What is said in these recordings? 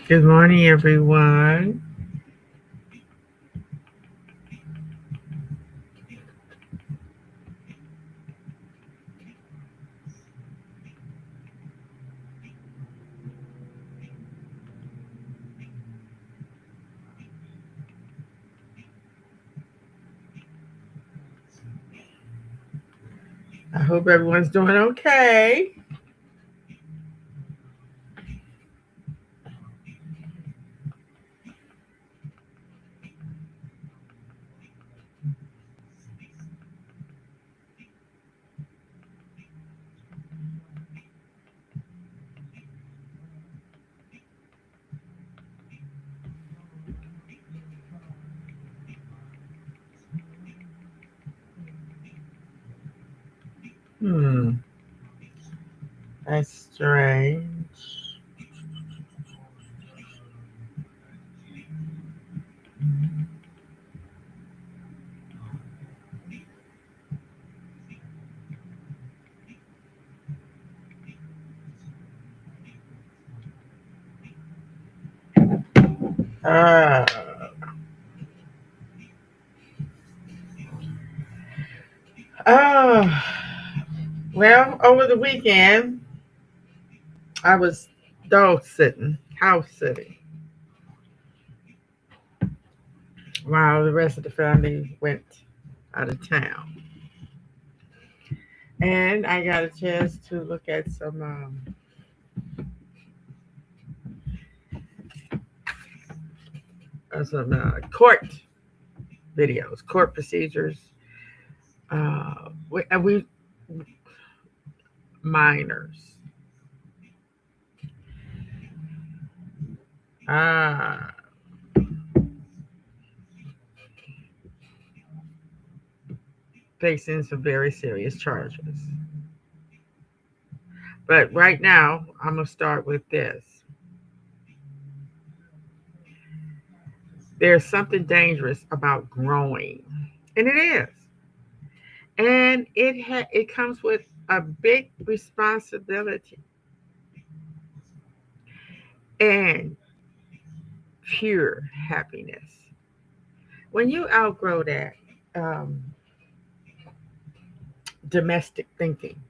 Good morning, everyone. I hope everyone's doing okay. Hmm, that's strange. Ah, oh, well, over the weekend, I was dog sitting, house sitting, while the rest of the family went out of town. And I got a chance to look at some court videos, court procedures. We minors. Ah, facing some very serious charges. But right now, I'm going to start with this. There's something dangerous about growing, and it is. And it comes with a big responsibility and pure happiness. When you outgrow that um, domestic thinking,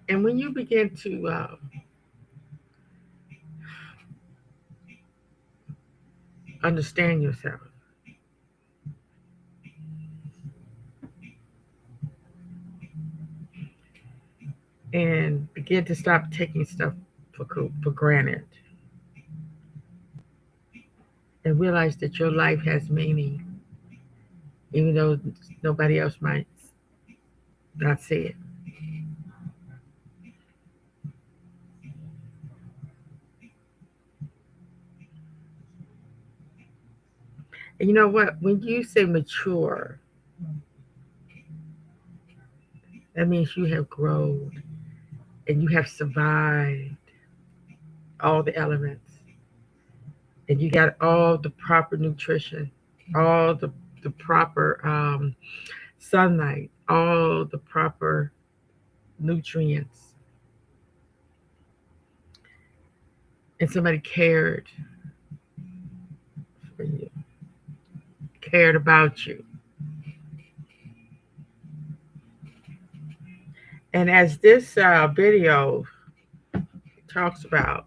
and when you begin to understand yourself and begin to stop taking stuff for granted and realize that your life has meaning, even though nobody else might not see it. And you know what? When you say mature, that means you have grown and you have survived all the elements and you got all the proper nutrition, all the proper sunlight, all the proper nutrients, and somebody cared for you, cared about you. And as this video talks about,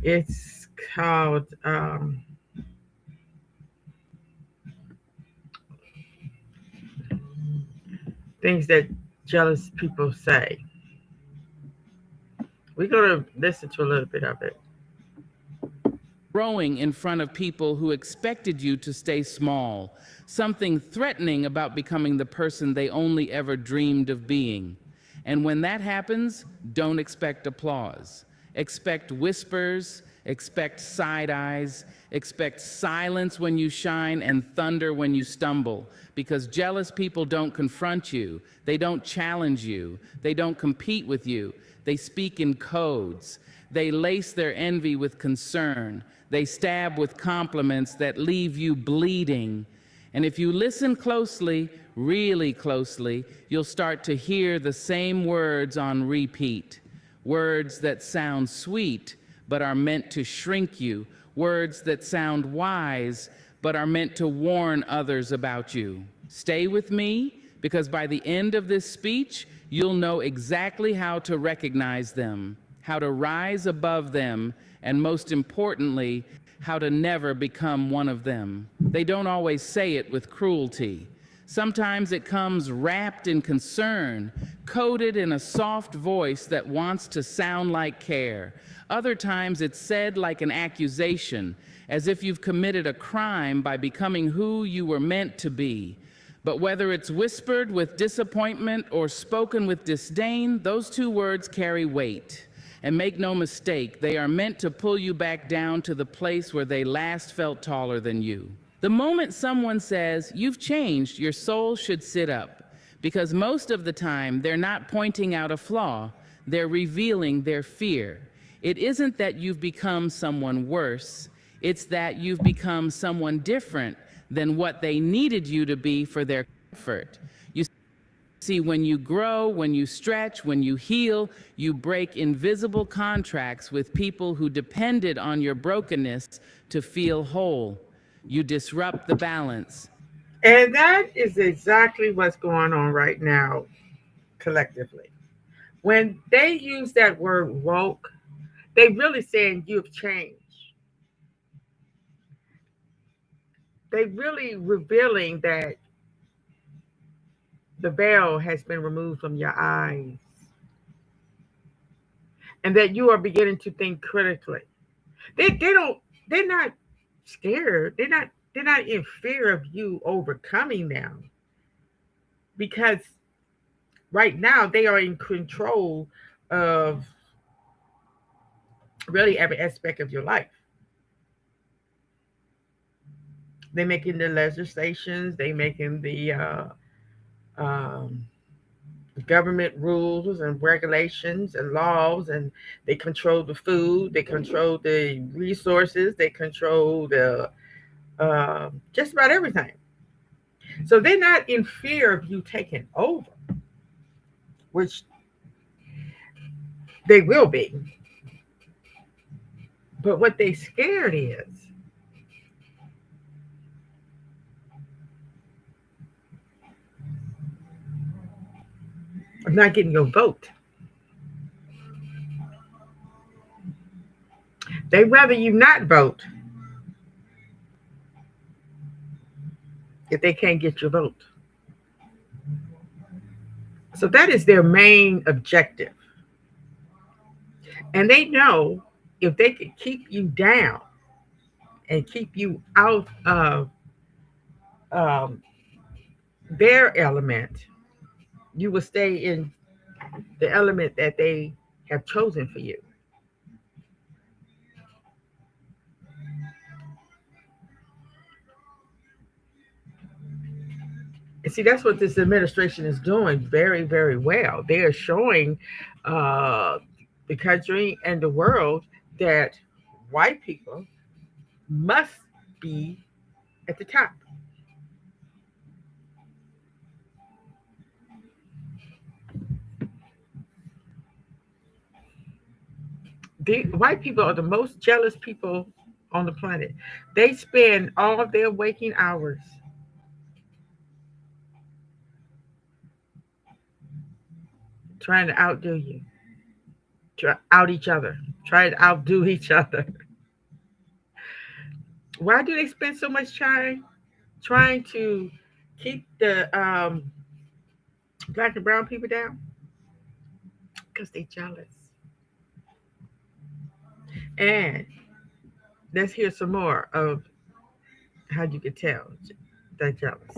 it's called things that jealous people say. We're going to listen to a little bit of it. Growing in front of people who expected you to stay small, something threatening about becoming the person they only ever dreamed of being. And when that happens, don't expect applause. Expect whispers, expect side eyes, expect silence when you shine and thunder when you stumble. Because jealous people don't confront you, they don't challenge you, they don't compete with you, they speak in codes. They lace their envy with concern. They stab with compliments that leave you bleeding. And if you listen closely, really closely, you'll start to hear the same words on repeat. words that sound sweet but are meant to shrink you, words that sound wise but are meant to warn others about you. Stay with me, because by the end of this speech, you'll know exactly how to recognize them, how to rise above them, and most importantly, how to never become one of them. They don't always say it with cruelty. Sometimes it comes wrapped in concern, coded in a soft voice that wants to sound like care. Other times it's said like an accusation, as if you've committed a crime by becoming who you were meant to be. But whether it's whispered with disappointment or spoken with disdain, those two words carry weight. And make no mistake, they are meant to pull you back down to the place where they last felt taller than you. The moment someone says, "You've changed," your soul should sit up, because most of the time they're not pointing out a flaw, they're revealing their fear. It isn't that you've become someone worse, it's that you've become someone different than what they needed you to be for their comfort. You see, when you grow, when you stretch, when you heal, you break invisible contracts with people who depended on your brokenness to feel whole. You disrupt the balance. And that is exactly what's going on right now collectively. When they use that word woke, they really saying you've changed. They really revealing that the veil has been removed from your eyes and that you are beginning to think critically. They don't they're not scared. They're not in fear of you overcoming them, because right now they are in control of really every aspect of your life. They making the legislations, they making the um, government rules and regulations and laws, and they control the food, they control the resources, they control the just about everything. So they're not in fear of you taking over, which they will be. But what they scared is of not getting your vote. They rather you not vote if they can't get your vote. So that is their main objective. And they know if they could keep you down and keep you out of um, their element, you will stay in the element that they have chosen for you. And see, that's what this administration is doing very, very well. They are showing uh, the country and the world that white people must be at the top. The white people are the most jealous people on the planet. They spend all of their waking hours trying to outdo you, try out each other, try to outdo each other. Why do they spend so much time trying to keep the black and brown people down? Because they jealous. And let's hear some more of how you can tell they're jealous.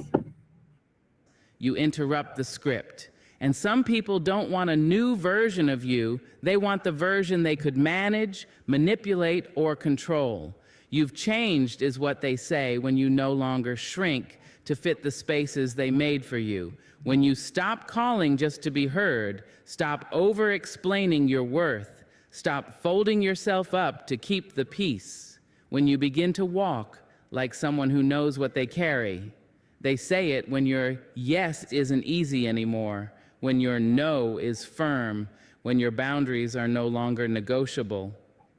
You interrupt the script. And some people don't want a new version of you. They want the version they could manage, manipulate, or control. You've changed, is what they say when you no longer shrink to fit the spaces they made for you. When you stop calling just to be heard, stop over-explaining your worth, stop folding yourself up to keep the peace. When you begin to walk like someone who knows what they carry. They say it when your yes isn't easy anymore, when your no is firm, when your boundaries are no longer negotiable.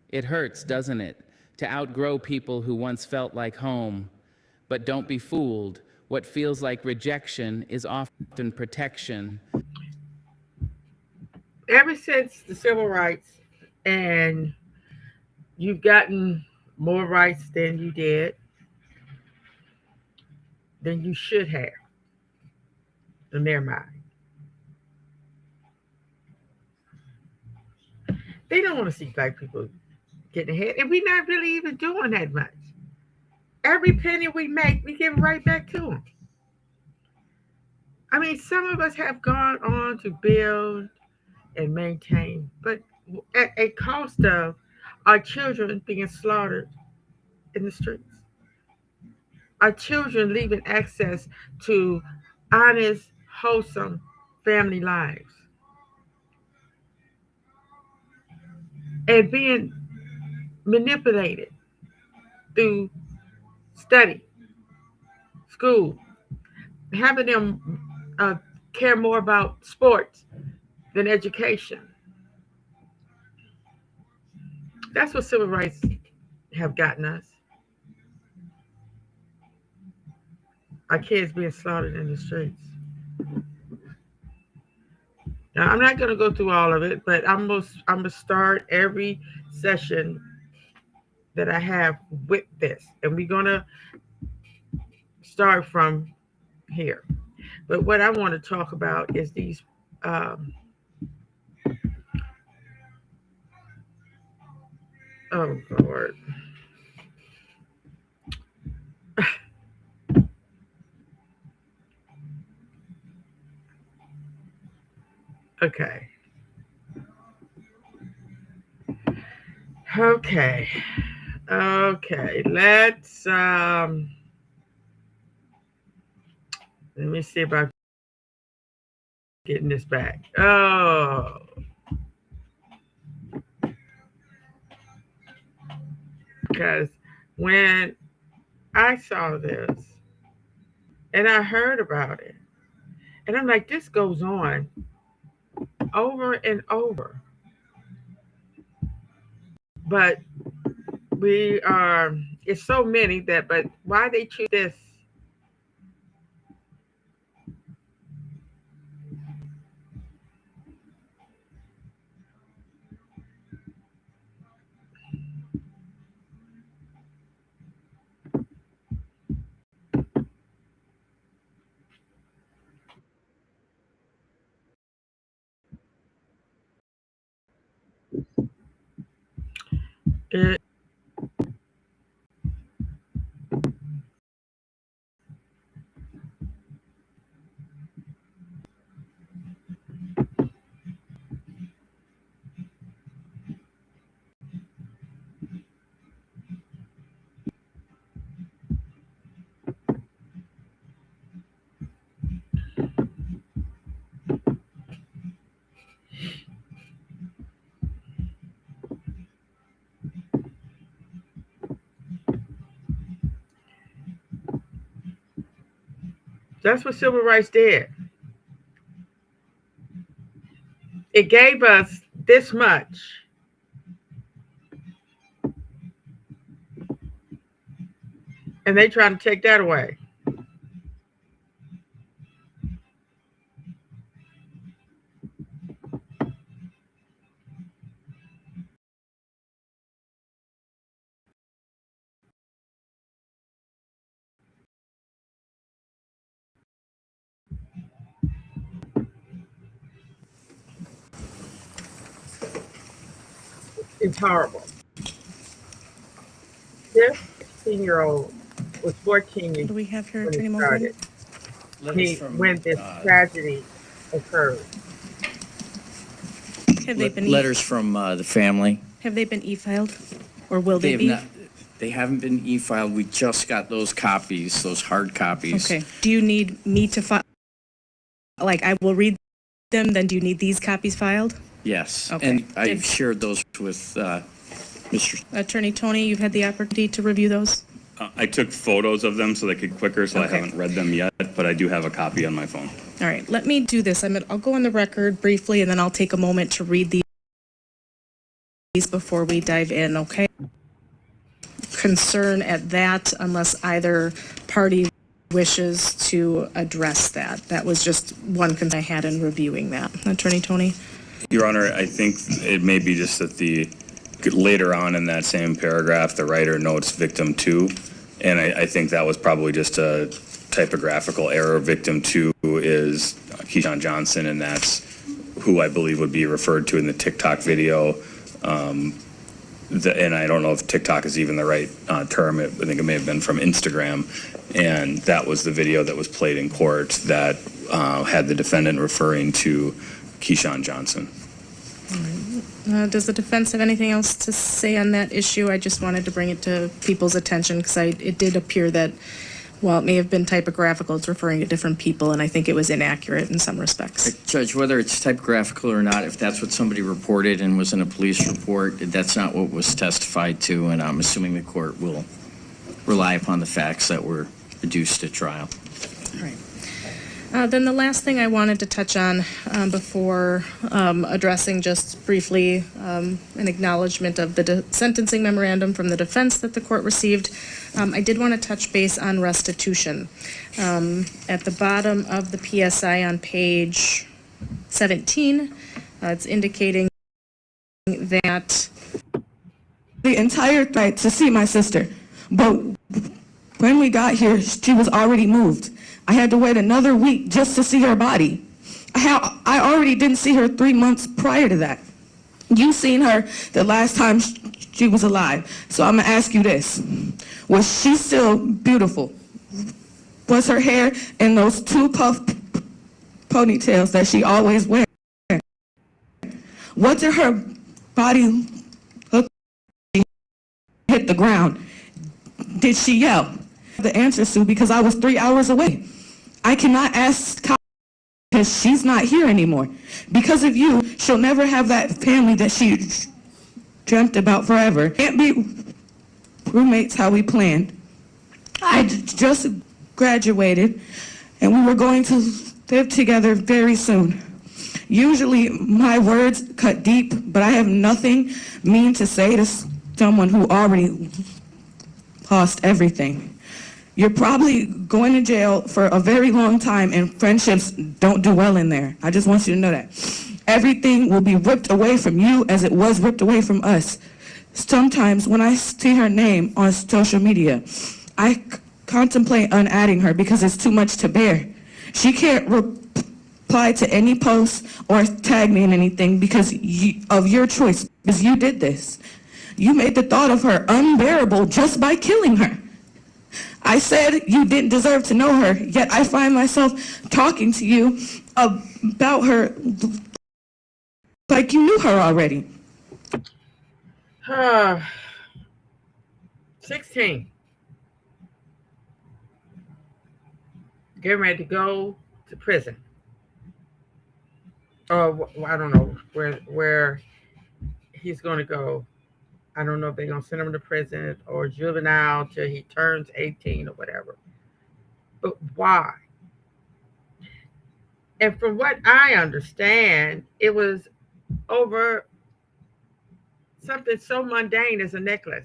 It hurts, doesn't it, to outgrow people who once felt like home. But don't be fooled. What feels like rejection is often protection. Ever since the civil rights, and you've gotten more rights than you should have in their mind. They don't want to see black people getting ahead, and we're not really even doing that much. Every penny we make, we give right back to them. I mean, some of us have gone on to build and maintain, but at a cost of our children being slaughtered in the streets, our children leaving access to honest, wholesome family lives, and being manipulated through study, school, having them care more about sports than education. That's what civil rights have gotten us. Our kids being slaughtered in the streets. Now, I'm not going to go through all of it, but I'm gonna start every session that I have with this, and we're gonna start from here. But what I want to talk about is these. Um, oh Lord. Okay. Okay. Okay. Let me see about getting this back. Oh, because when I saw this and I heard about it, and I'm like, this goes on over and over. But we are, it's so many that, but why they choose this? It, that's what civil rights did. It gave us this much, and they trying to take that away. It's horrible. This 16-year-old was 14 What do we have here, when it Attorney Mulgrew? started. When this tragedy occurred. Have they been Letters from the family. have they been e-filed, or will They they have be? not, they haven't been e-filed. We just got those copies, those hard copies. Okay. Do you need me to file? Like, I will read them. Then, do you need these copies filed? Yes. Okay. And I Did- shared those with Mr. Attorney Tony, you've had the opportunity to review those. I took photos of them so they could quicker, so Okay. I haven't read them yet, but I do have a copy on my phone. All right, let me do this. I'll go on the record briefly, and then I'll take a moment to read these before we dive in, okay? Concern at that unless either party wishes to address that. That was just one concern I had in reviewing that. Attorney Tony? Your Honor, I think it may be just that later on in that same paragraph, the writer notes victim two, and I think that was probably just a typographical error. Victim two is Keyshawn Johnson, and that's who I believe would be referred to in the TikTok video. And I don't know if TikTok is even the right term. I think it may have been from Instagram. And that was the video that was played in court that had the defendant referring to Keyshawn Johnson. Does the defense have anything else to say on that issue? I just wanted to bring it to people's attention because it did appear that while it may have been typographical, it's referring to different people, and I think it was inaccurate in some respects. Judge, whether it's typographical or not, if that's what somebody reported and was in a police report, that's not what was testified to, and I'm assuming the court will rely upon the facts that were produced at trial. All right. Then the last thing I wanted to touch on before addressing just briefly an acknowledgement of the sentencing memorandum from the defense that the court received. I did want to touch base on restitution. At the bottom of the PSI on page 17, it's indicating that the entire night to see my sister, but when we got here, she was already moved. I had to wait another week just to see her body. I already didn't see her 3 months prior to that. You seen her the last time she was alive. So I'm gonna ask you this. Was she still beautiful? Was her hair in those two puff ponytails that she always wears? What did her body look like when she hit the ground? Did she yell? The answer, Sue, because I was 3 hours away. I cannot ask because she's not here anymore. Because of you, she'll never have that family that she dreamt about forever. Can't be roommates how we planned. I just graduated and we were going to live together very soon. Usually my words cut deep, but I have nothing mean to say to someone who already lost everything. You're probably going to jail for a very long time, and friendships don't do well in there. I just want you to know that. Everything will be ripped away from you as it was ripped away from us. Sometimes when I see her name on social media, I contemplate unadding her because it's too much to bear. She can't reply to any posts or tag me in anything because of your choice, because you did this. You made the thought of her unbearable just by killing her. I said you didn't deserve to know her, yet I find myself talking to you about her like you knew her already. 16. Getting ready to go to prison. Oh, I don't know where he's going to go. I don't know if they're going to send him to prison or juvenile till he turns 18 or whatever. But why? And from what I understand, it was over something so mundane as a necklace.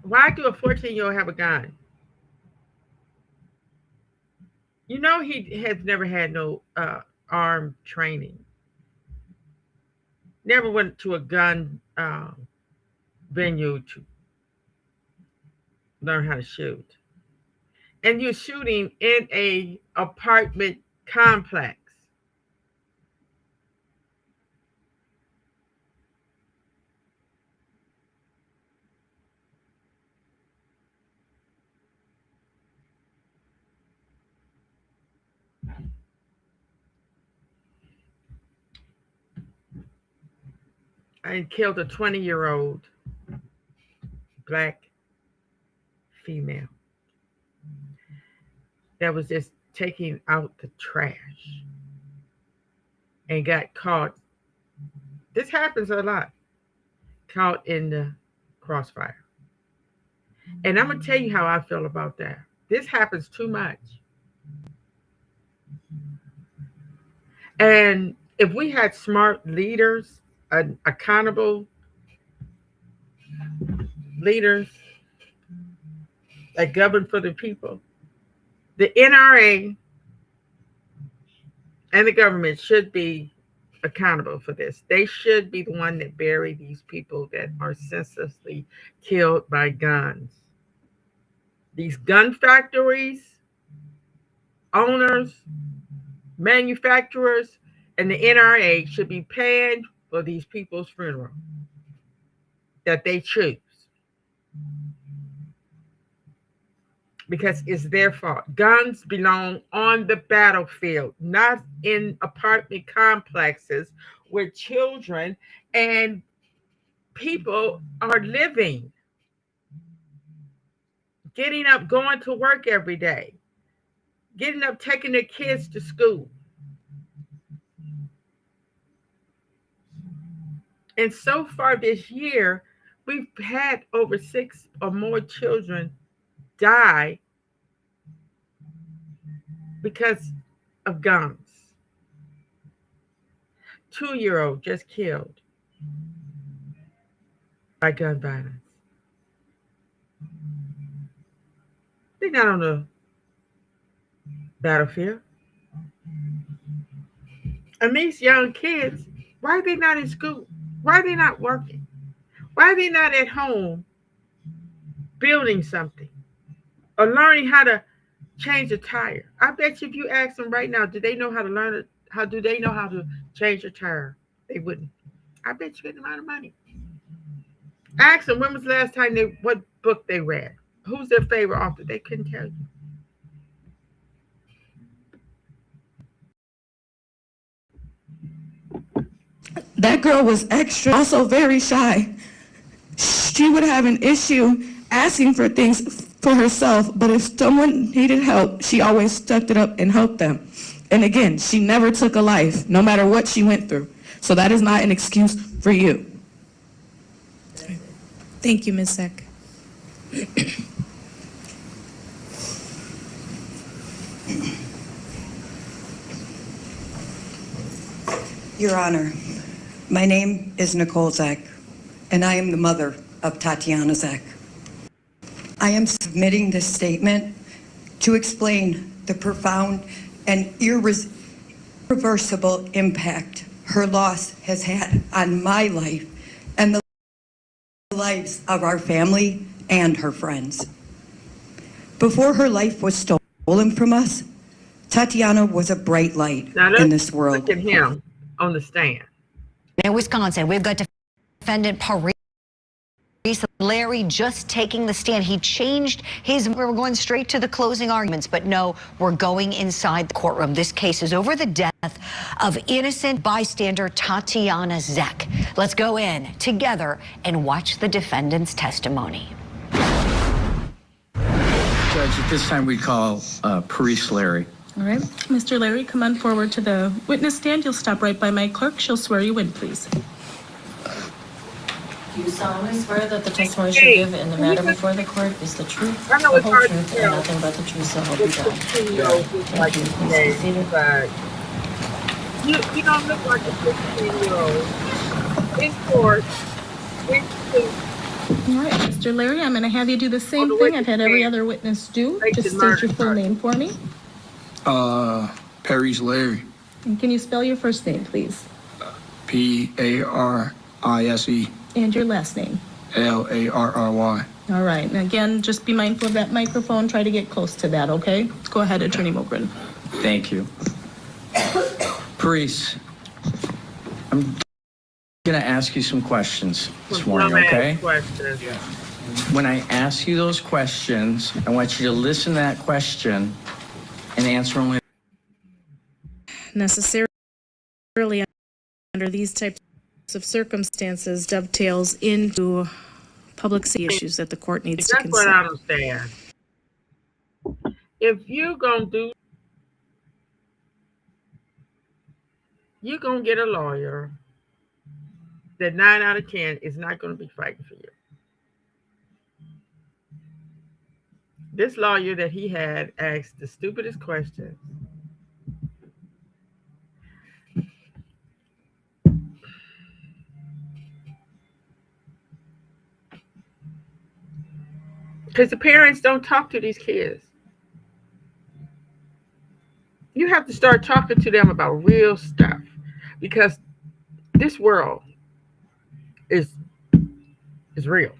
Why do a 14-year-old have a gun? You know he has never had no armed training. Never went to a gun venue to learn how to shoot. And you're shooting in a apartment complex. And killed a 20-year-old black female that was just taking out the trash and got caught. This happens a lot. Caught in the crossfire. And I'm going to tell you how I feel about that. This happens too much. And if we had smart leaders, accountable leaders that govern for the people, the NRA and the government should be accountable for this. They should be the one that bury these people that are senselessly killed by guns. These gun factories, owners, manufacturers, and the NRA should be paying for these people's funeral that they choose, because it's their fault. Guns belong on the battlefield, not in apartment complexes where children and people are living, getting up, going to work every day, getting up, taking their kids to school. And so far this year, we've had over 6 or more children die because of guns. 2-year-old just killed by gun violence. They're not on the battlefield. And these young kids, why are they not in school? Why are they not working? Why are they not at home building something or learning how to change a tire? I bet you if you ask them right now, do they know how to learn it? How do they know how to change a tire? They wouldn't. I bet you get a lot of money. Ask them when was the last time what book they read. Who's their favorite author? They couldn't tell you. That girl was extra, also very shy. She would have an issue asking for things for herself, but if someone needed help, she always stepped it up and helped them. And again, she never took a life, no matter what she went through. So that is not an excuse for you. Thank you, Ms. Zeck. Your Honor, my name is Nicole Zeck, and I am the mother of Tatiana Zeck. I am submitting this statement to explain the profound and irreversible impact her loss has had on my life and the lives of our family and her friends. Before her life was stolen from us, Tatiana was a bright light in this world. Look at him on the stand. In Wisconsin, we've got defendant Paris Larry just taking the stand. He changed his, we're going straight to the closing arguments, but no, we're going inside the courtroom. This case is over the death of innocent bystander Tatiana Zeck. Let's go in together and watch the defendant's testimony. Judge, at this time we call Paris Larry. All right, Mr. Larry, come on forward to the witness stand. You'll stop right by my clerk. She'll swear you in, please. Do you solemnly swear that the testimony you give in the matter before the court is the truth, the I know whole it's hard to truth, tell. and nothing but the truth, so help you It's God? 15-year-old like Thank you. Please today, be seated. but you don't look like a 15-year-old. In court, All right, Mr. Larry, I'm going to have you do the same the thing I've had witness every stand. other witness do. Like Just the state murder your full charge. name for me. Paris Larry, And can you spell your first name, please? Parise And your last name. Larry. All right, and again, just be mindful of that microphone. Try to get close to that, okay? Go ahead, Attorney Mogren. Thank you. Paris, I'm gonna ask you some questions this morning, okay? Questions. When I ask you those questions, I want you to listen to that question and answer only. Necessarily under these types of circumstances dovetails into public safety issues that the court needs to That's what I consider. understand. If you're going to you're going to get a lawyer that 9 out of 10 is not going to be fighting for you. This lawyer that he had asked the stupidest questions. Because the parents don't talk to these kids. You have to start talking to them about real stuff because this world is is real.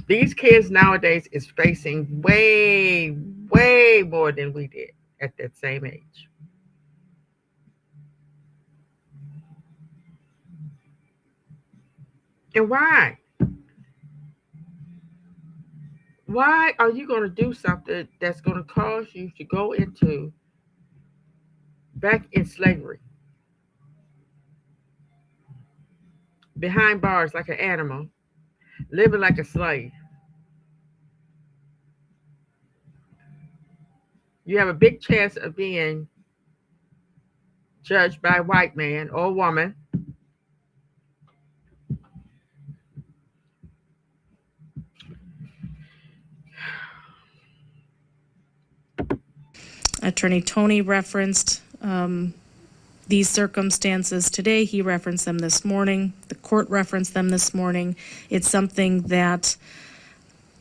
These kids nowadays is facing way, way more than we did at that same age. And why? Why are you going to do something that's going to cause you to go into back in slavery, behind bars like an animal, living like a slave? You have a big chance of being judged by a white man or woman. Attorney Tony referenced these circumstances today. He referenced them this morning. The court referenced them this morning. It's something that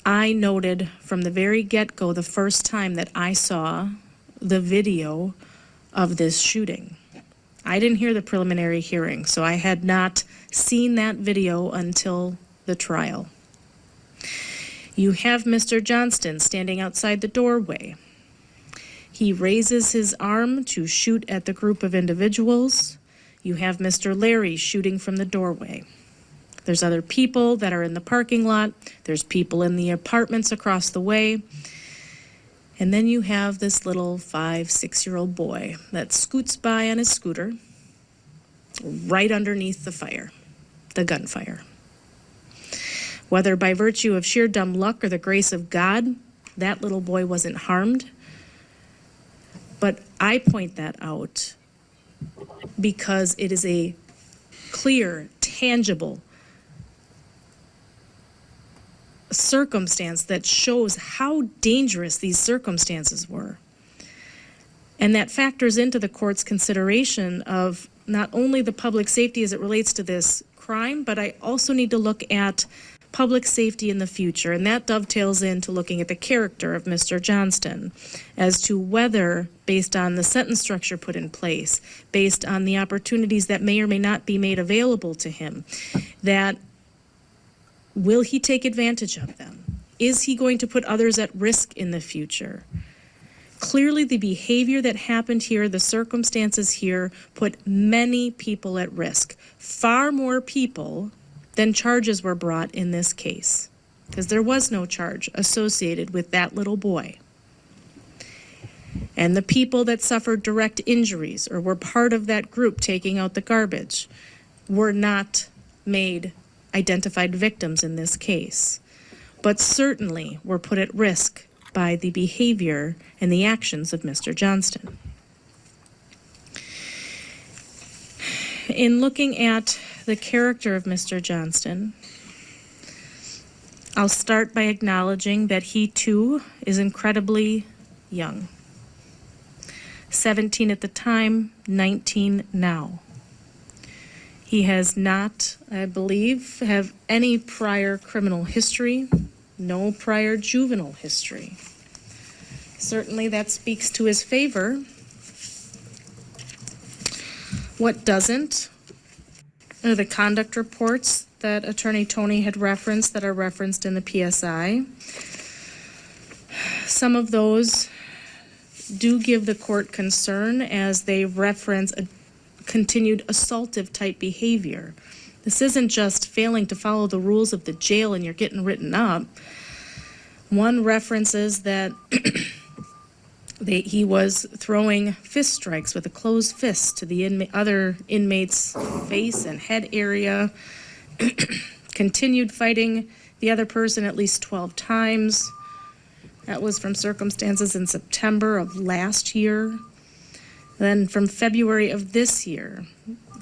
I noted from the very get-go the first time that I saw the video of this shooting. I didn't hear the preliminary hearing, so I had not seen that video until the trial. You have Mr. Johnston standing outside the doorway. He raises his arm to shoot at the group of individuals. You have Mr. Larry shooting from the doorway. There's other people that are in the parking lot. There's people in the apartments across the way. And then you have this little 5-6-year-old boy that scoots by on his scooter right underneath the fire, the gunfire. Whether by virtue of sheer dumb luck or the grace of God, that little boy wasn't harmed. But I point that out because it is a clear, tangible circumstance that shows how dangerous these circumstances were. And that factors into the court's consideration of not only the public safety as it relates to this crime, but I also need to look at public safety in the future. And that dovetails into looking at the character of Mr. Johnston as to whether, based on the sentence structure put in place, based on the opportunities that may or may not be made available to him, that will he take advantage of them? Is he going to put others at risk in the future? Clearly, the behavior that happened here, the circumstances here, put many people at risk. Far more people than charges were brought in this case, because there was no charge associated with that little boy. And the people that suffered direct injuries or were part of that group taking out the garbage were not made identified victims in this case, but certainly were put at risk by the behavior and the actions of Mr. Johnston. In looking at the character of Mr. Johnston, I'll start by acknowledging that he too is incredibly young. 17 at the time, 19 now. He has not, I believe, have any prior criminal history, no prior juvenile history. Certainly that speaks to his favor. What doesn't are the conduct reports that Attorney Tony had referenced that are referenced in the PSI. Some of those do give the court concern as they reference a continued assaultive type behavior. This isn't just failing to follow the rules of the jail and you're getting written up. One references that he was throwing fist strikes with a closed fist to the other inmate's face and head area, continued fighting the other person at least 12 times. That was from circumstances in September of last year. Then from February of this year,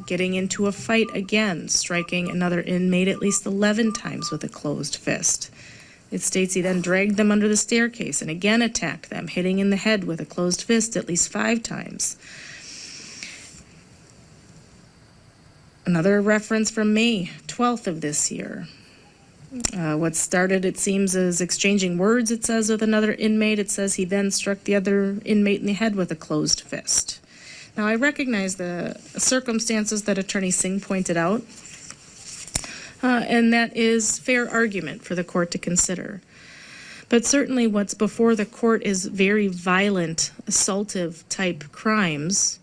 getting into a fight again, striking another inmate at least 11 times with a closed fist. It states he then dragged them under the staircase and again attacked them, hitting in the head with a closed fist at least 5 times. Another reference from May 12th of this year. What started, it seems, as exchanging words, it says, with another inmate. It says he then struck the other inmate in the head with a closed fist. Now, I recognize the circumstances that Attorney Singh pointed out, and that is fair argument for the court to consider. But certainly what's before the court is very violent, assaultive type crimes,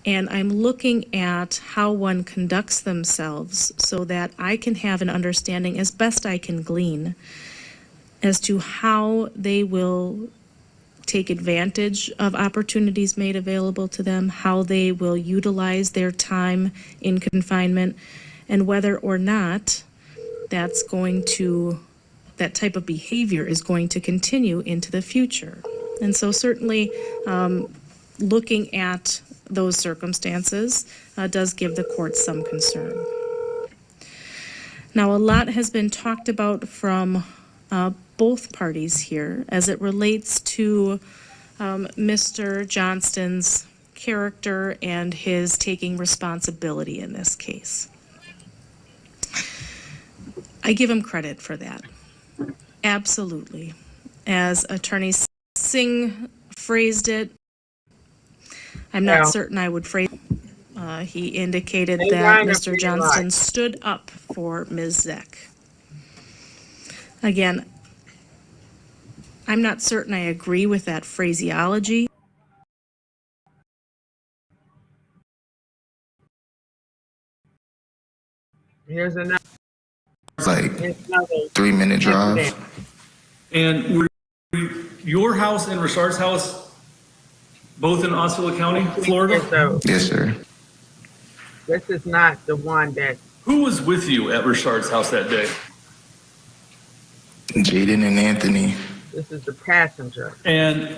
and I'm looking at how one conducts themselves so that I can have an understanding, as best I can glean, as to how they will take advantage of opportunities made available to them, how they will utilize their time in confinement, and whether or not that type of behavior is going to continue into the future. And so certainly looking at those circumstances does give the court some concern. Now, a lot has been talked about from both parties here as it relates to Mr. Johnston's character and his taking responsibility in this case. I give him credit for that. Absolutely. As Attorney Singh phrased it, I'm not certain I would phrase it. He indicated that Mr. Johnston stood up for Ms. Zeck. Again, I'm not certain I agree with that phraseology. Here's another. Like 3-minute drive. And were your house and Rashard's house both in Osceola County, Florida? Yes, sir. This is not the one that. Who was with you at Rashard's house that day? Jaden and Anthony. This is the passenger. And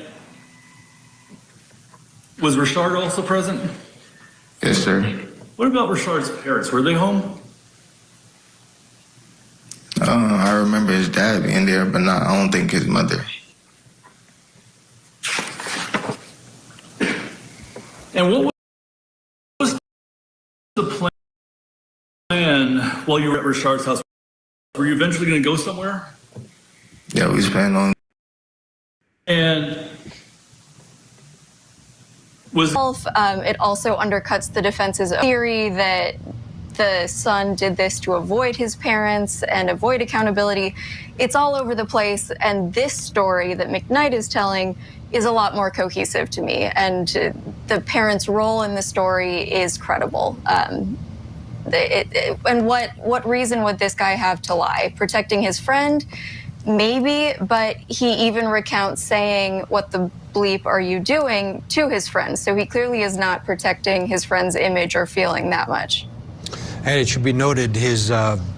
was Rashard also present? Yes, sir. What about Rashard's parents? Were they home? I remember his dad being there, but I don't think his mother. And what was the plan while you were at Rashard's house? Were you eventually going to go somewhere? Yeah, we was planning on. And was it also undercuts the defense's theory that the son did this to avoid his parents and avoid accountability. It's all over the place, and this story that McKnight is telling is a lot more cohesive to me, and the parents' role in the story is credible. And what reason would this guy have to lie? Protecting his friend? Maybe, but he even recounts saying, "What the bleep are you doing?" to his friend. So he clearly is not protecting his friend's image or feeling that much. And it should be noted his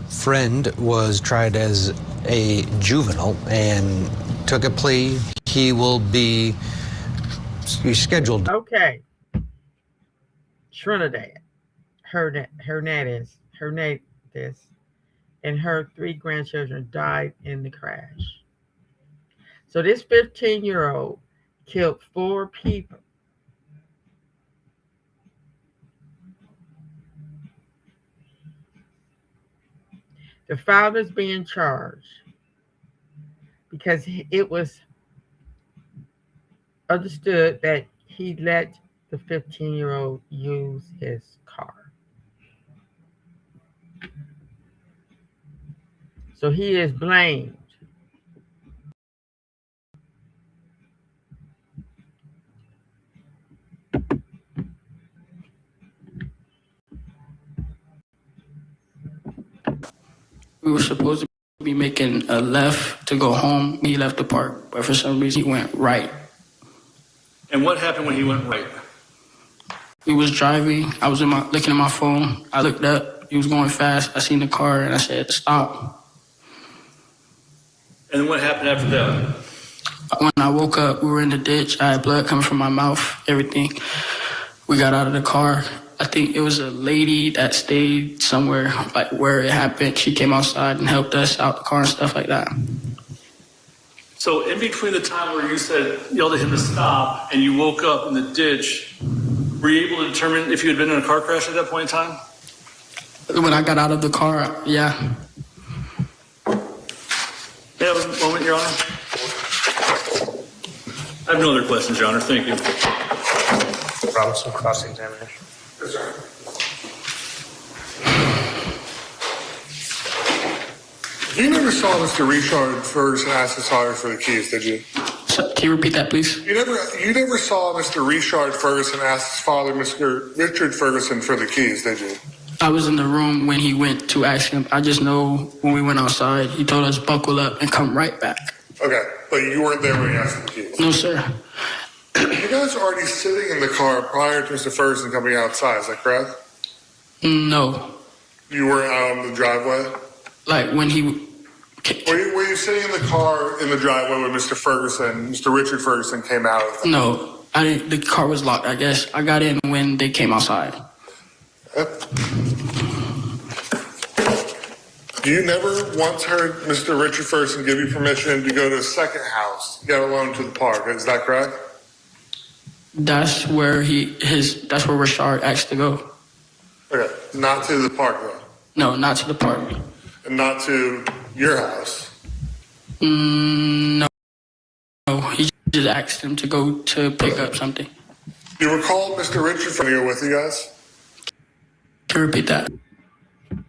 friend was tried as a juvenile and took a plea. He will be scheduled. Okay. Trinidad, Hernandez, and her 3 grandchildren died in the crash. So this 15-year-old killed 4 people. The father's being charged because it was understood that he let the 15-year-old use his car. So he is blamed. We were supposed to be making a left to go home. He left the park, but for some reason he went right. And what happened when he went right? We was driving. I was looking at my phone. I looked up. He was going fast. I seen the car and I said, "Stop." And then what happened after that? When I woke up, we were in the ditch. I had blood coming from my mouth, everything. We got out of the car I think it was a lady that stayed somewhere like where it happened. She came outside and helped us out the car and stuff like that. So in between the time where you yelled at him to stop and you woke up in the ditch, were you able to determine if you had been in a car crash at that point in time? When I got out of the car, yeah. May I have a moment, Your Honor? I have no other questions, Your Honor. Thank you. Robinson, cross-examination. Yes, sir. You never saw Mr. Richard Ferguson ask his father for the keys, did you? So, can you repeat that, please? You never saw Mr. Richard Ferguson ask his father, Mr. Richard Ferguson, for the keys, did you? I was in the room when he went to ask him. I just know when we went outside, he told us buckle up and come right back. Okay, but you weren't there when he asked for the keys? No, sir. You guys were already sitting in the car prior to Mr. Ferguson coming outside, is that correct? No. You weren't out on the driveway? Like when he... Were you sitting in the car in the driveway when Mr. Richard Ferguson came out of the... No, I didn't. The car was locked, I guess. I got in when they came outside. You never once heard Mr. Richard Ferguson give you permission to go to a second house, get alone to the park, is that correct? That's where that's where Richard asked to go. Okay, not to the park though? No, not to the park. And not to your house? No. No, he just asked him to go to pick up something. You recall Mr. Richard Ferguson with you guys? Can you repeat that?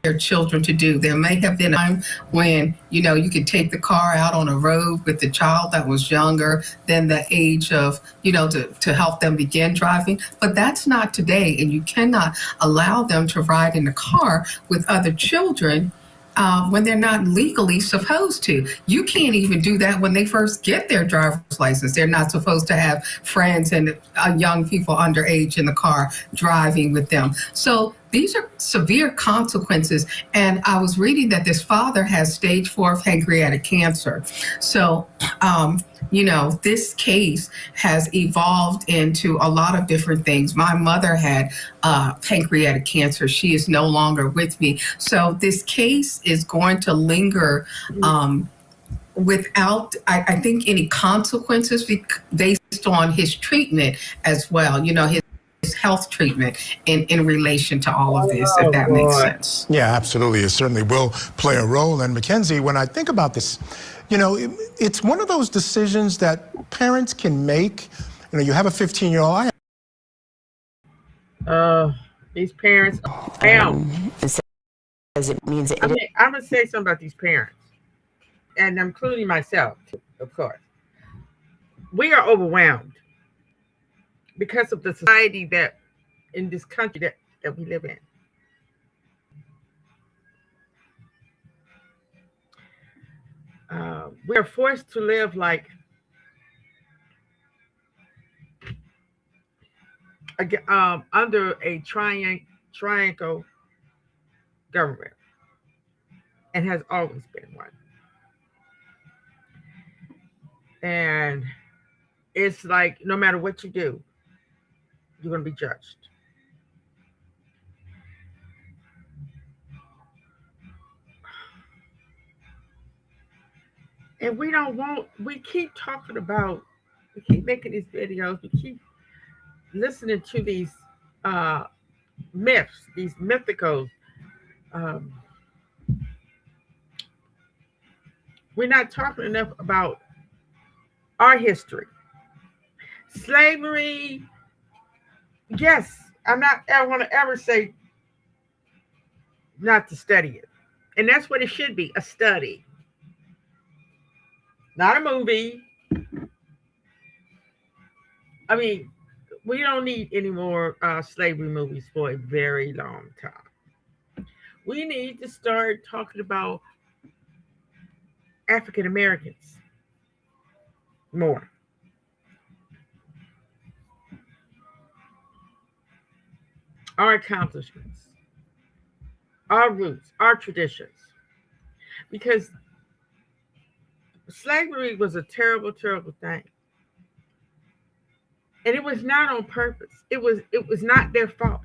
Their children to do. There may have been a time when, you could take the car out on a road with the child that was younger than the age of, to help them begin driving. But that's not today. And you cannot allow them to ride in the car with other children when they're not legally supposed to. You can't even do that when they first get their driver's license. They're not supposed to have friends and young people underage in the car driving with them. So these are severe consequences. And I was reading that this father has stage 4 pancreatic cancer. So, this case has evolved into a lot of different things. My mother had pancreatic cancer. She is no longer with me. So this case is going to linger without, I think, any consequences based on his treatment as well. His health treatment in relation to all of this, if that makes sense. Yeah, absolutely. It certainly will play a role. And Mackenzie, when I think about this, it's one of those decisions that parents can make. You have a 15-year-old. These parents it means I'm going to say something about these parents, and I'm including myself, of course. We are overwhelmed because of the society that in this country that we live in. We are forced to live like under a triangle government, and has always been one. And it's like no matter what you do, you're going to be judged. And we keep talking about, we keep making these videos, we keep listening to these myths, these mythicals. We're not talking enough about our history. Slavery, yes, I want to ever say not to study it. And that's what it should be, a study. Not a movie. I mean, we don't need any more slavery movies for a very long time. We need to start talking about African Americans more. Our accomplishments, our roots, our traditions. Because slavery was a terrible, terrible thing. And it was not on purpose. It was not their fault.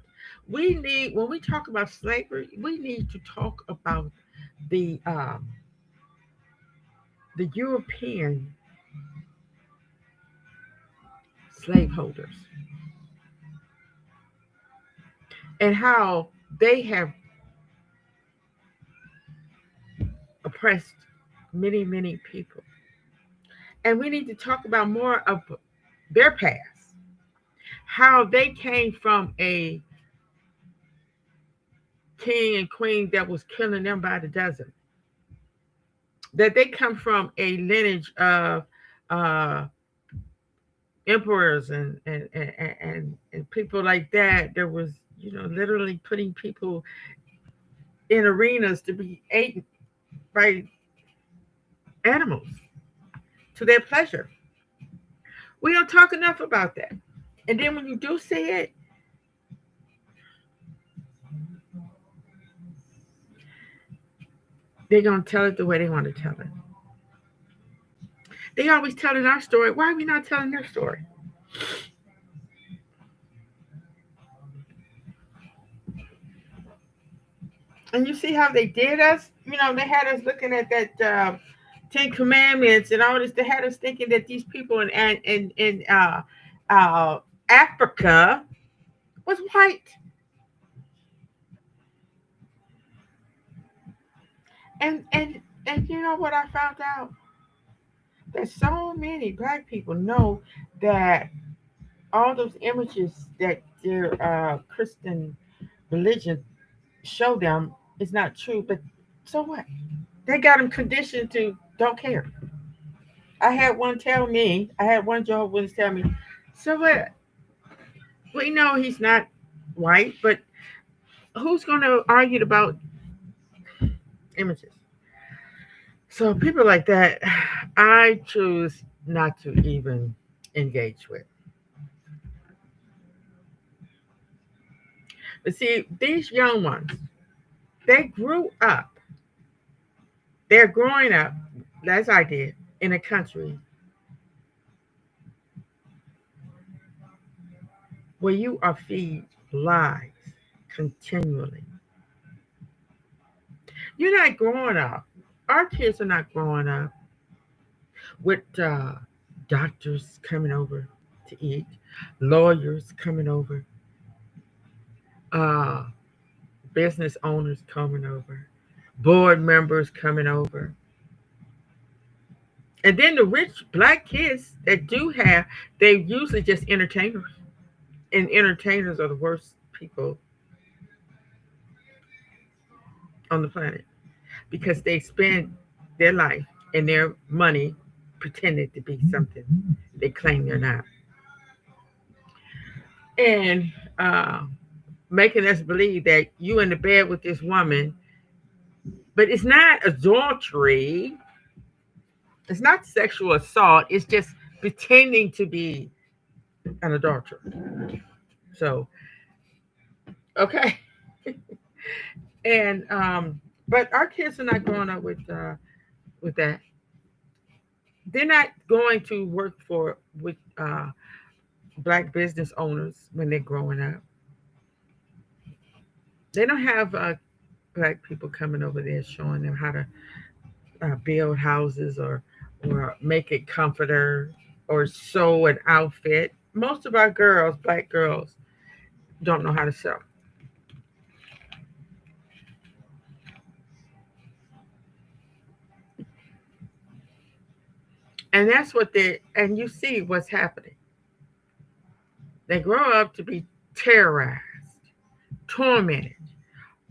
We need, when we talk about slavery, we need to talk about the European slaveholders and how they have oppressed many, many people. And we need to talk about more of their past, how they came from a king and queen that was killing them by the dozen, that they come from a lineage of uh, emperors and people like that. There was, literally putting people in arenas to be eaten by animals to their pleasure. We don't talk enough about that. And then when you do see it, they're going to tell it the way they want to tell it. They always telling our story. Why are we not telling their story? And you see how they did us? They had us looking at that Ten Commandments and all this. They had us thinking that these people in Africa was white. And you know what I found out? That so many black people know that all those images that their Christian religion show them is not true. But so what? They got them conditioned to don't care. I had one Jehovah's Witness tell me, so what? We know he's not white, but who's going to argue about images? So people like that, I choose not to even engage with. But see, these young ones, they're growing up, as I did, in a country where you are fed lies continually. You're not growing up. Our kids are not growing up with doctors coming over to eat, lawyers coming over, business owners coming over, board members coming over. And then the rich black kids that do have, they're usually just entertainers. And entertainers are the worst people on the planet because they spend their life and their money pretending to be something they claim they're not. And making us believe that you in the bed with this woman, but it's not adultery. It's not sexual assault. It's just pretending to be an adulterer. So, okay. And but our kids are not growing up with that. They're not going to work with black business owners when they're growing up. They don't have black people coming over there showing them how to build houses or make a comforter or sew an outfit. Most of our girls, black girls, don't know how to sew. And that's what and you see what's happening. They grow up to be terrorized, tormented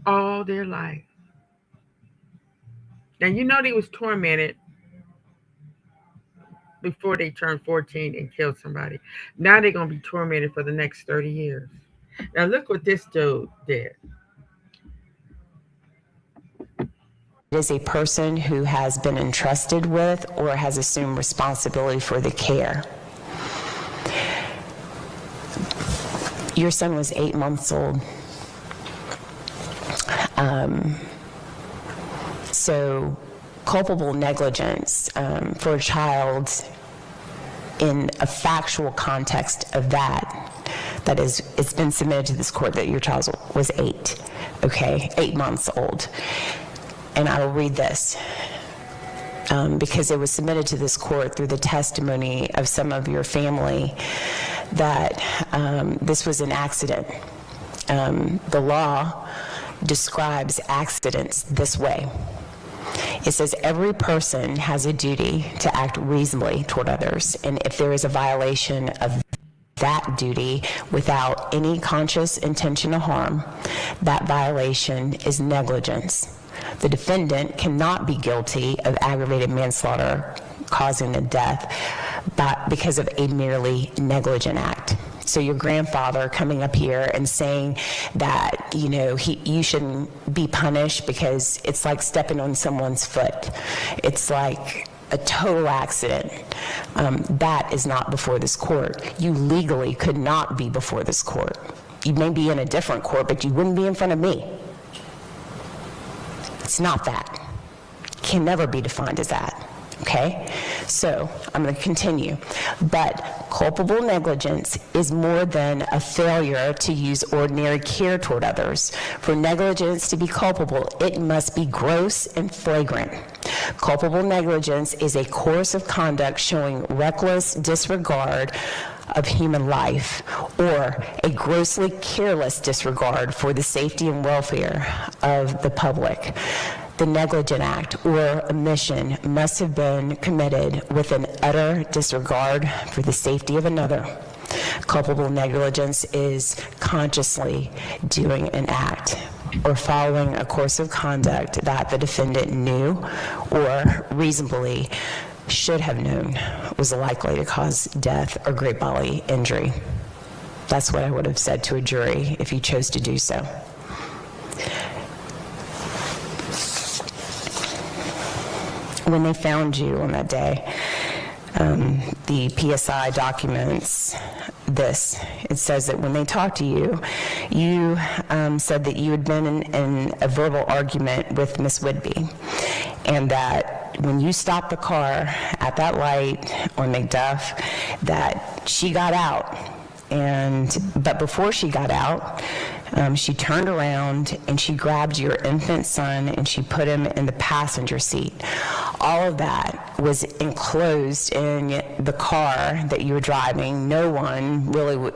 all their life. Now, they was tormented before they turned 14 and killed somebody. Now they're going to be tormented for the next 30 years. Now, look what this dude did. Is a person who has been entrusted with or has assumed responsibility for the care. Your son was 8 months old. So culpable negligence for a child in a factual context of that That is, it's been submitted to this court that your child was 8, okay, 8 months old. And I will read this because it was submitted to this court through the testimony of some of your family that this was an accident. The law describes accidents this way. It says every person has a duty to act reasonably toward others, and if there is a violation of that duty without any conscious intention to harm, that violation is negligence. The defendant cannot be guilty of aggravated manslaughter causing a death because of a merely negligent act. So your grandfather coming up here and saying that, you know, you shouldn't be punished because it's like stepping on someone's foot. It's like a total accident. That is not before this court. You legally could not be before this court. You may be in a different court, but you wouldn't be in front of me. It's not that. Can never be defined as that. Okay, so I'm going to continue. But culpable negligence is more than a failure to use ordinary care toward others. For negligence to be culpable, it must be gross and flagrant. Culpable negligence is a course of conduct showing reckless disregard of human life or a grossly careless disregard for the safety and welfare of the public. The negligent act or omission must have been committed with an utter disregard for the safety of another. Culpable negligence is consciously doing an act or following a course of conduct that the defendant knew or reasonably should have known was likely to cause death or great bodily injury. That's what I would have said to a jury if you chose to do so. When they found you on that day, the PSI documents this. It says that when they talked to you, you said that you had been in a verbal argument with Miss Whitby, and that when you stopped the car at that light on McDuff, that she got out. But before she got out, she turned around and she grabbed your infant son and she put him in the passenger seat. All of that was enclosed in the car that you were driving. No one really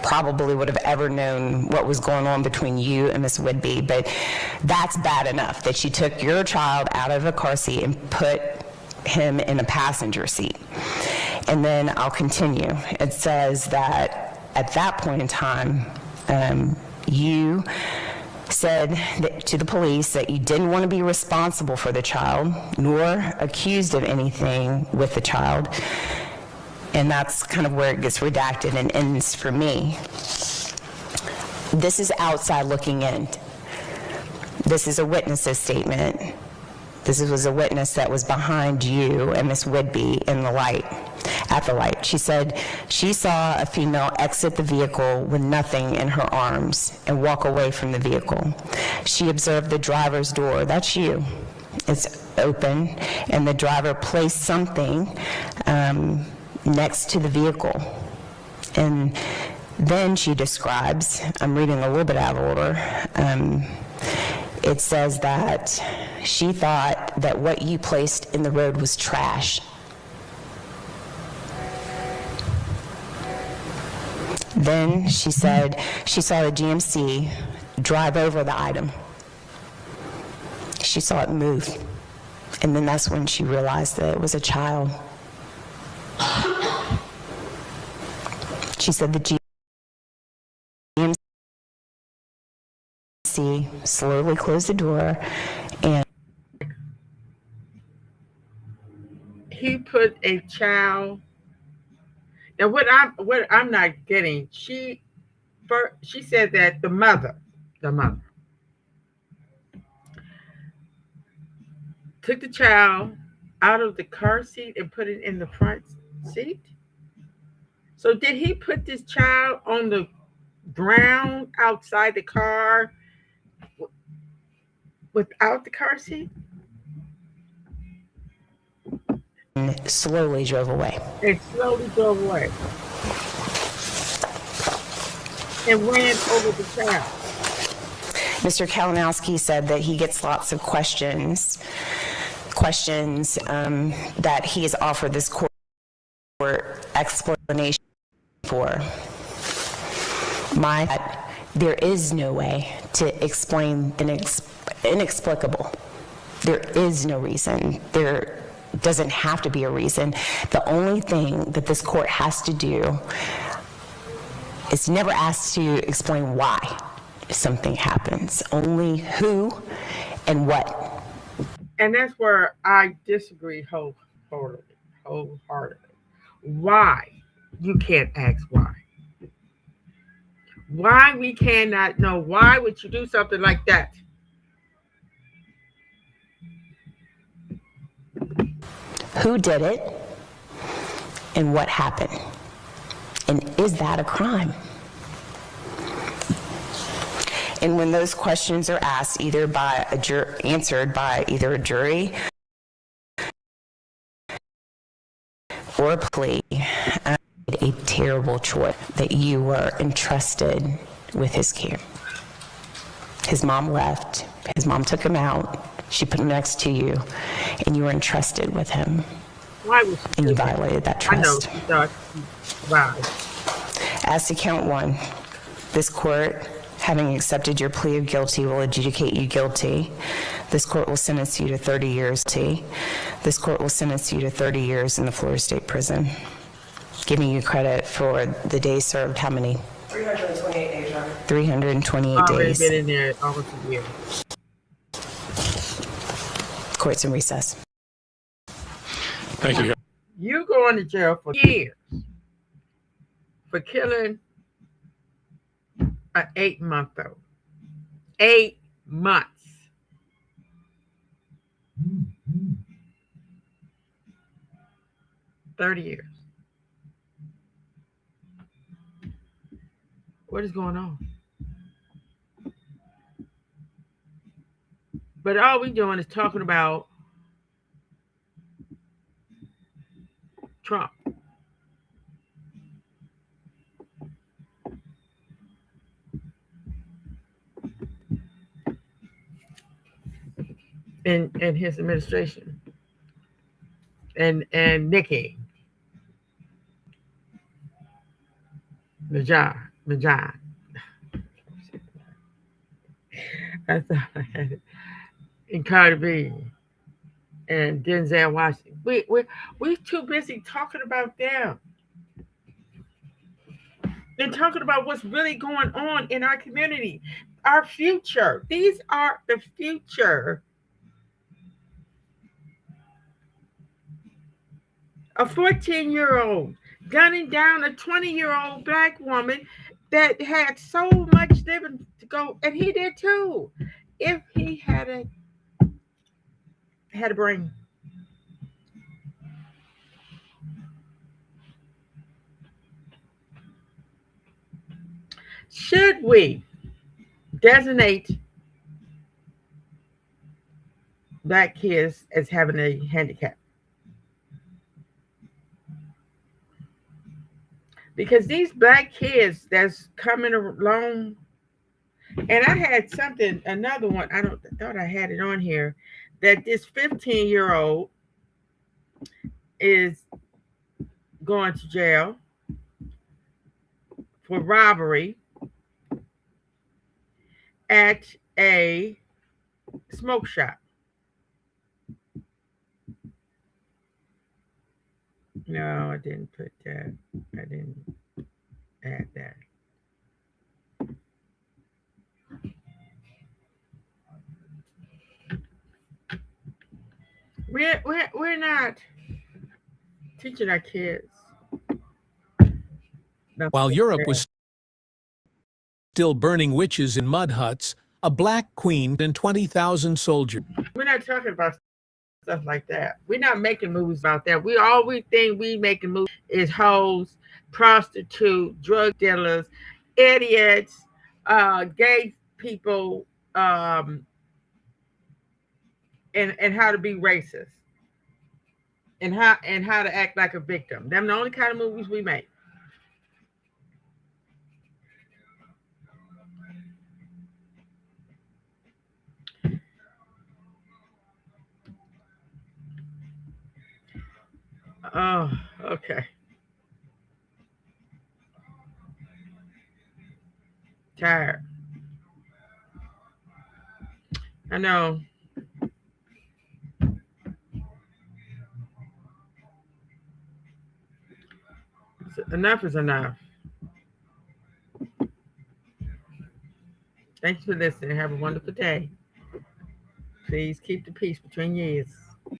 probably would have ever known what was going on between you and Miss Whitby, but that's bad enough that she took your child out of a car seat and put him in a passenger seat. And then I'll continue. It says that at that point in time, you said to the police that you didn't want to be responsible for the child, nor accused of anything with the child. And that's kind of where it gets redacted and ends for me. This is outside looking in. This is a witness's statement. This was a witness that was behind you and Miss Whitby in the light, at the light. She said she saw a female exit the vehicle with nothing in her arms and walk away from the vehicle. She observed the driver's door, that's you, it's open, and the driver placed something next to the vehicle. And then she describes, I'm reading a little bit out of order, it says that she thought that what you placed in the road was trash. Then she said she saw the GMC drive over the item. She saw it move. And then that's when she realized that it was a child. She said the GMC slowly closed the door and he put a child. Now what I'm not getting, she said that the mother took the child out of the car seat and put it in the front seat. So did he put this child on the ground outside the car without the car seat? slowly drove away. It slowly drove away. and ran over the child. Mr. Kalinowski said that he gets lots of questions that he has offered this court explanation for. There is no way to explain inexplicable. There is no reason. There doesn't have to be a reason. The only thing that this court has to do is never asked to explain why something happens, only who and what. And that's where I disagree wholeheartedly. Why? You can't ask why. Why we cannot know? Why would you do something like that? Who did it and what happened? And is that a crime? And when those questions are asked, either by answered by either a jury or a plea, a terrible choice that you were entrusted with his care. His mom left. His mom took him out. She put him next to you, and you were entrusted with him. Why would she? And you violated that trust. I know. Wow. As to count one, this court, having accepted your plea of guilty, will adjudicate you guilty. This court will sentence you to 30 years. This court will sentence you to 30 years in the Florida State Prison. Giving you credit for the days served, how many? 328 days, Your Honor. 328 Already days. been in there almost a year. Court's in recess. Thank you. You going to jail for years for killing an 8-month-old. 8 months. $30 years. What is going on? But all we doing is talking about Trump. And his administration. And Nikki. Majai. I thought I had it. And Cardi B. And Denzel Washington. We're too busy talking about them. And talking about what's really going on in our community. Our future. These are the future. A 14-year-old gunning down a 20-year-old black woman that had so much living to go, and he did too. If he had a brain. Should we designate black kids as having a handicap? Because these black kids that's coming along, and I had another one, I thought I had it on here, that this 15-year-old is going to jail for robbery at a smoke shop. No, I didn't put that. I didn't add that. We're not teaching our kids. While Europe was still burning witches in mud huts, a black queen and 20,000 soldiers. We're not talking about stuff like that. We're not making movies about that. We think we making movies is hoes, prostitute, drug dealers, idiots, gay people, and how to be racist, and how to act like a victim. Them the only kind of movies we make. Oh, okay. Tired. I know. Enough is enough. Thanks for listening. Have a wonderful day. Please keep the peace between your ears.